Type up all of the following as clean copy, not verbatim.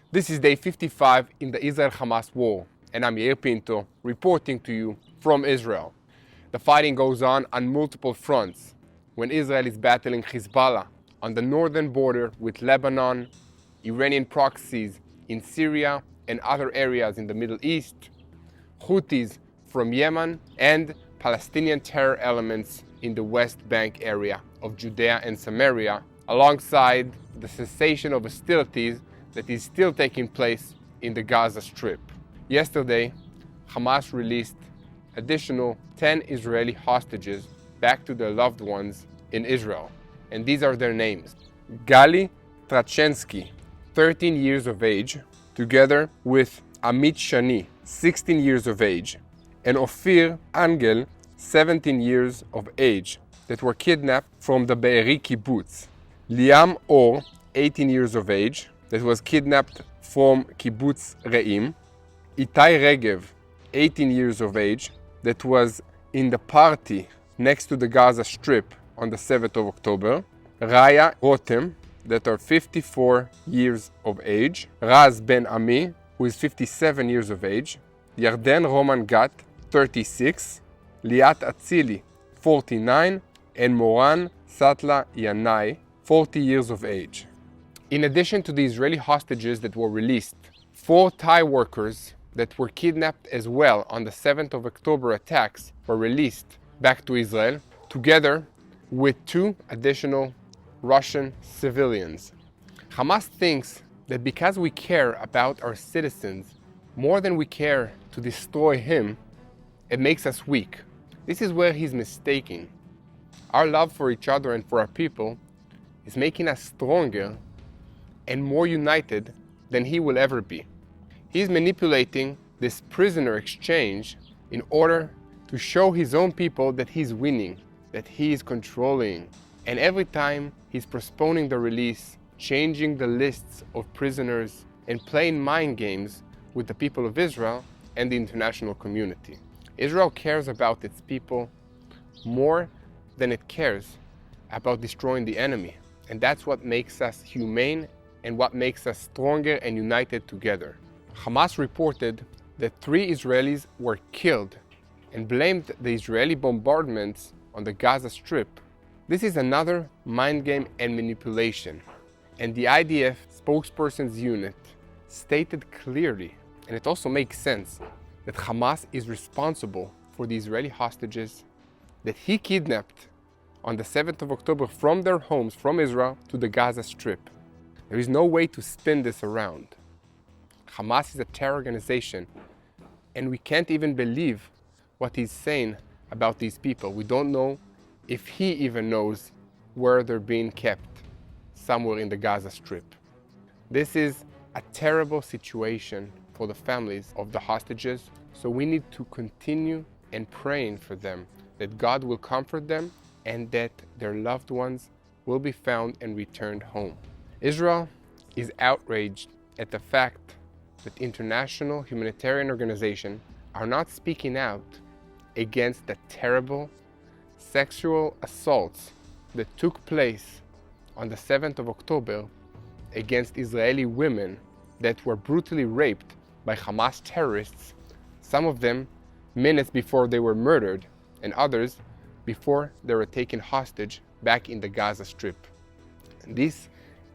This is day 55 in the Israel-Hamas War, and I'm Yair Pinto, reporting to you from Israel. The fighting goes on multiple fronts, when Israel is battling Hezbollah on the northern border with Lebanon, Iranian proxies in Syria and other areas in the Middle East, Houthis from Yemen, and Palestinian terror elements in the West Bank area of Judea and Samaria, alongside the cessation of hostilities that is still taking place in the Gaza Strip. Yesterday, Hamas released additional 10 Israeli hostages back to their loved ones in Israel. And these are their names. Gali Trachensky, 13 years of age, together with Amit Shani, 16 years of age, and Ofir Angel, 17 years of age, that were kidnapped from the Be'eri kibbutz. Liam Or, 18 years of age, that was kidnapped from kibbutz Re'im. Itai Regev, 18 years of age, that was in the party next to the Gaza Strip on the 7th of October. Raya Rotem, that are 54 years of age. Raz Ben Ami, who is 57 years of age. Yarden Roman Gat, 36. Liat Atzili, 49. And Moran Satla Yanai, 40 years of age. In addition to the Israeli hostages that were released, 4 Thai workers that were kidnapped as well on the 7th of October attacks were released back to Israel, together with 2 additional Russian civilians. Hamas thinks that because we care about our citizens more than we care to destroy him, it makes us weak. This is where he's mistaken. Our love for each other and for our people is making us stronger and more united than he will ever be. He's manipulating this prisoner exchange in order to show his own people that he's winning, that he is controlling. And every time he's postponing the release, changing the lists of prisoners, and playing mind games with the people of Israel and the international community. Israel cares about its people more than it cares about destroying the enemy. And that's what makes us humane and what makes us stronger and united together. Hamas reported that 3 Israelis were killed and blamed the Israeli bombardments on the Gaza Strip. This is another mind game and manipulation. And the IDF spokesperson's unit stated clearly, and it also makes sense, that Hamas is responsible for the Israeli hostages that he kidnapped on the 7th of October from their homes from Israel to the Gaza Strip. There is no way to spin this around. Hamas is a terror organization, and we can't even believe what he's saying about these people. We don't know if he even knows where they're being kept, somewhere in the Gaza Strip. This is a terrible situation for the families of the hostages, so we need to continue and praying for them, that God will comfort them and that their loved ones will be found and returned home. Israel is outraged at the fact that international humanitarian organizations are not speaking out against the terrible sexual assaults that took place on the 7th of October against Israeli women that were brutally raped by Hamas terrorists, some of them minutes before they were murdered, and others before they were taken hostage back in the Gaza Strip. This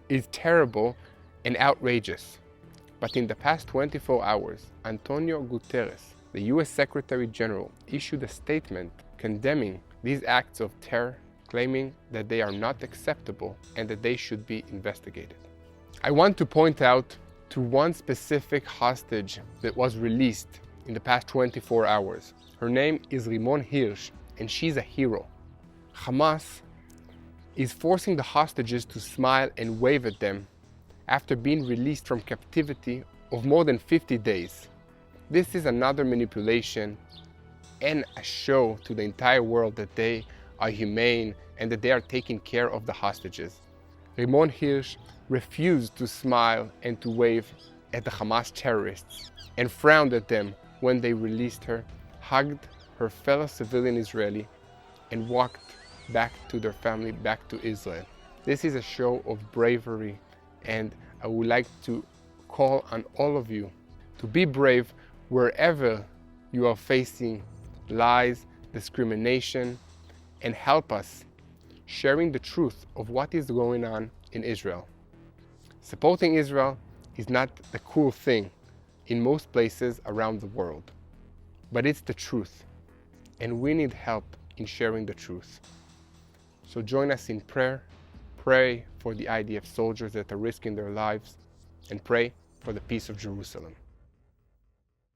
is terrible and outrageous. But in the past 24 hours, Antonio Guterres, the US Secretary General, issued a statement condemning these acts of terror, claiming that they are not acceptable and that they should be investigated. I want to point out to one specific hostage that was released in the past 24 hours. Her name is Rimon Hirsch, and she's a hero. Hamas is forcing the hostages to smile and wave at them after being released from captivity of more than 50 days. This is another manipulation and a show to the entire world that they are humane and that they are taking care of the hostages. Rimon Hirsch refused to smile and to wave at the Hamas terrorists and frowned at them when they released her, hugged her fellow civilian Israeli, and walked back to their family, back to Israel. This is a show of bravery, and I would like to call on all of you to be brave wherever you are facing lies, discrimination, and help us sharing the truth of what is going on in Israel. Supporting Israel is not the cool thing in most places around the world, but it's the truth, and we need help in sharing the truth. So join us in prayer, pray for the IDF soldiers that are risking their lives, and pray for the peace of Jerusalem.